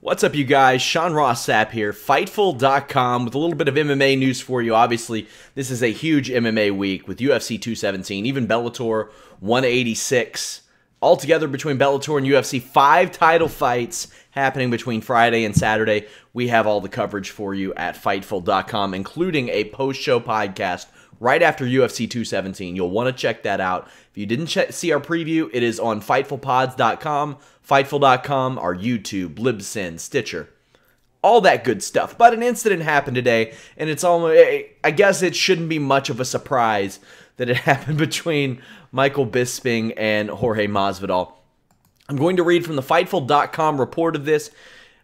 What's up, you guys? Ross Sapp here, Fightful.com, with a little bit of MMA news for you. Obviously, this is a huge MMA week with UFC 217, even Bellator 186. Altogether, between Bellator and UFC, 5 title fights happening between Friday and Saturday. We have all the coverage for you at Fightful.com, including a post-show podcast right after UFC 217. You'll want to check that out. If you didn't see our preview, it is on FightfulPods.com, Fightful.com, our YouTube, Libsyn, Stitcher, all that good stuff. But an incident happened today, and it's almost, I guess it shouldn't be much of a surprise that it happened between Michael Bisping and Jorge Masvidal. I'm going to read from the Fightful.com report of this.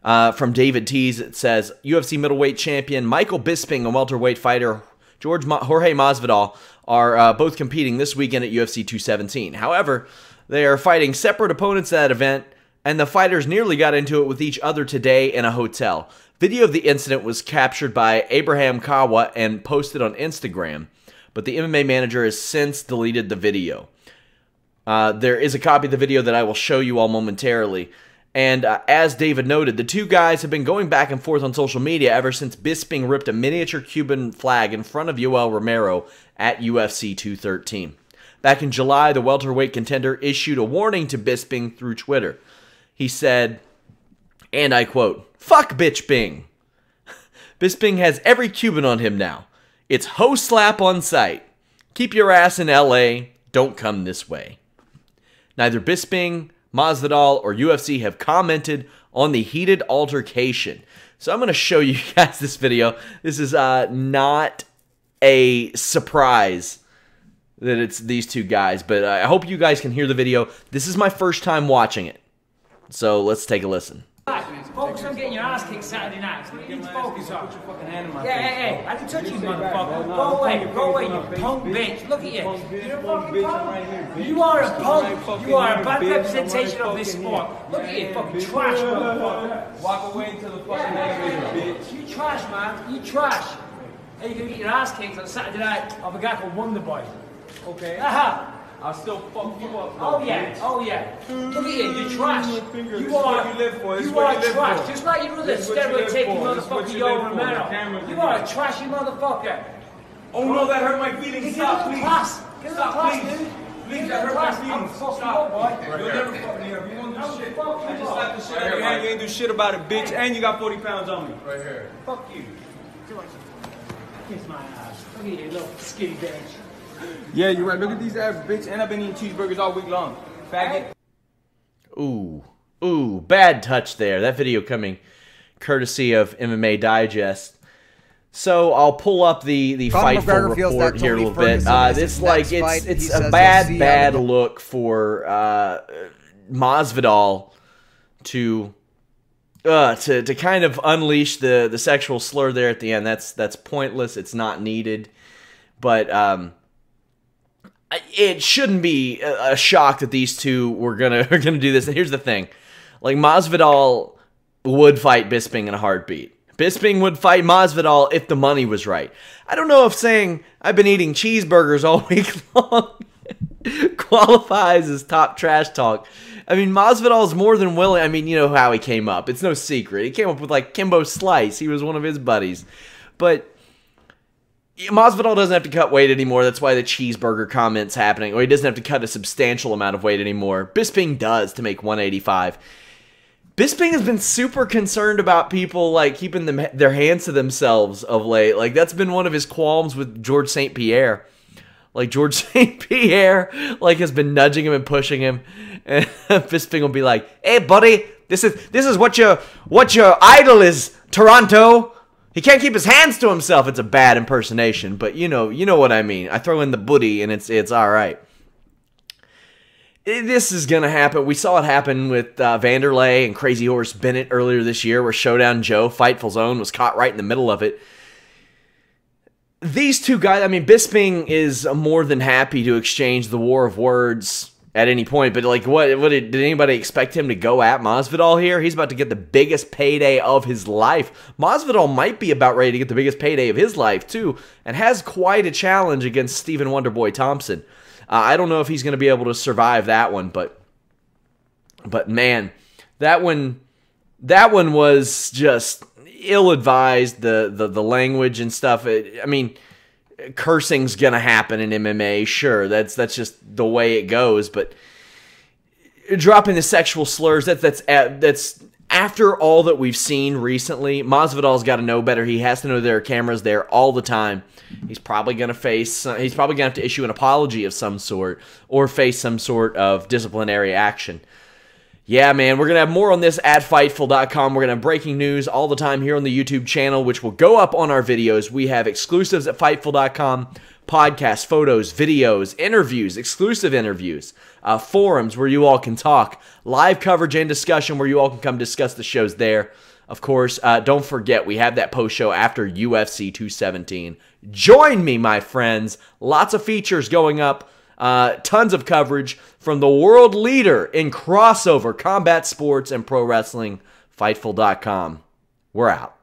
From David Tees, it says, UFC middleweight champion Michael Bisping and welterweight fighter Jorge Masvidal are both competing this weekend at UFC 217. However, they are fighting separate opponents at that event, and the fighters nearly got into it with each other today in a hotel. Video of the incident was captured by Abraham Kawa and posted on Instagram, but the MMA manager has since deleted the video. There is a copy of the video that I will show you all momentarily. And as David noted, the two guys have been going back and forth on social media ever since Bisping ripped a miniature Cuban flag in front of Yoel Romero at UFC 213. Back in July, the welterweight contender issued a warning to Bisping through Twitter. He said, and I quote, "Fuck Bisping. Bisping has every Cuban on him now. It's ho slap on sight. Keep your ass in LA. Don't come this way." Neither Bisping, Masvidal, or UFC have commented on the heated altercation. So I'm going to show you guys this video. This is not a surprise that it's these two guys, but I hope you guys can hear the video. This is my first time watching it. So let's take a listen. Focus on getting your ass kicked Saturday night. That's what you need to focus on. Hey, I didn't touch you, motherfucker. Go away, you punk bitch. Look at you. You're a fucking punk. You are a punk. You are a bad representation of this sport. Look at you, fucking trash, motherfucker. Walk away until the fucking elevator, bitch. You trash, man. You trash. And you're gonna get your ass kicked on Saturday night of a guy called Wonderboy. Okay. Aha. I'll still fuck you up. Oh yeah, oh yeah. Look at you, you're trash. You are, you are trash. Just like your other steroid-taking motherfucker, Yoel Romero. You are a trashy motherfucker. Oh no, that hurt my feelings. Stop, please. Get a class, dude. Please, that hurt my feelings. Stop. You'll never fuck me up. You won't do shit. I just slapped the shit out of your hand. You ain't do shit about it, bitch. And you got 40 pounds on me. Right here. Fuck you. Kiss my ass. Look at you, little skinny bitch. Yeah, you're right. Look at these abs, bitch. And I've been eating cheeseburgers all week long. Faggot. Ooh, bad touch there. That video coming courtesy of MMA Digest. So I'll pull up the Fightful report here a little bit. It's a bad look for Masvidal to kind of unleash the sexual slur there at the end. That's pointless. It's not needed. But it shouldn't be a shock that these two are gonna do this. And here's the thing: like, Masvidal would fight Bisping in a heartbeat. Bisping would fight Masvidal if the money was right. I don't know if saying I've been eating cheeseburgers all week long qualifies as top trash talk. I mean, Masvidal's more than willing. I mean, you know how he came up. It's no secret. He came up with, like, Kimbo Slice. He was one of his buddies. But Masvidal doesn't have to cut weight anymore. That's why the cheeseburger comment's happening. Or he doesn't have to cut a substantial amount of weight anymore. Bisping does to make 185. Bisping has been super concerned about people, like, keeping their hands to themselves of late. Like, that's been one of his qualms with George St. Pierre. Like, George St. Pierre, like, has been nudging him and pushing him. And Bisping will be like, "Hey, buddy, this is what your idol is, Toronto. He can't keep his hands to himself." It's a bad impersonation, but you know what I mean. I throw in the booty, and it's all right. This is gonna happen. We saw it happen with Vanderlei and Crazy Horse Bennett earlier this year, where Showdown Joe, Fightful's own, was caught right in the middle of it. These two guys, I mean, Bisping is more than happy to exchange the war of words at any point, but like, did anybody expect him to go at Masvidal here? He's about to get the biggest payday of his life. Masvidal might be about ready to get the biggest payday of his life too, and has quite a challenge against Stephen Wonderboy Thompson. I don't know if he's going to be able to survive that one, but man, that one that one was just ill-advised, the language and stuff. I mean, cursing's gonna happen in MMA, sure. That's just the way it goes. But dropping the sexual slurs, that's after all that we've seen recently. Masvidal's got to know better. He has to know there are cameras there all the time. He's probably gonna have to issue an apology of some sort or face some sort of disciplinary action. Yeah, man, we're going to have more on this at Fightful.com. We're going to have breaking news all the time here on the YouTube channel, which will go up on our videos. We have exclusives at Fightful.com, podcasts, photos, videos, interviews, exclusive interviews, forums where you all can talk, live coverage and discussion where you all can come discuss the shows there. Of course, don't forget, we have that post-show after UFC 217. Join me, my friends. Lots of features going up. Tons of coverage from the world leader in crossover combat sports and pro wrestling, Fightful.com. We're out.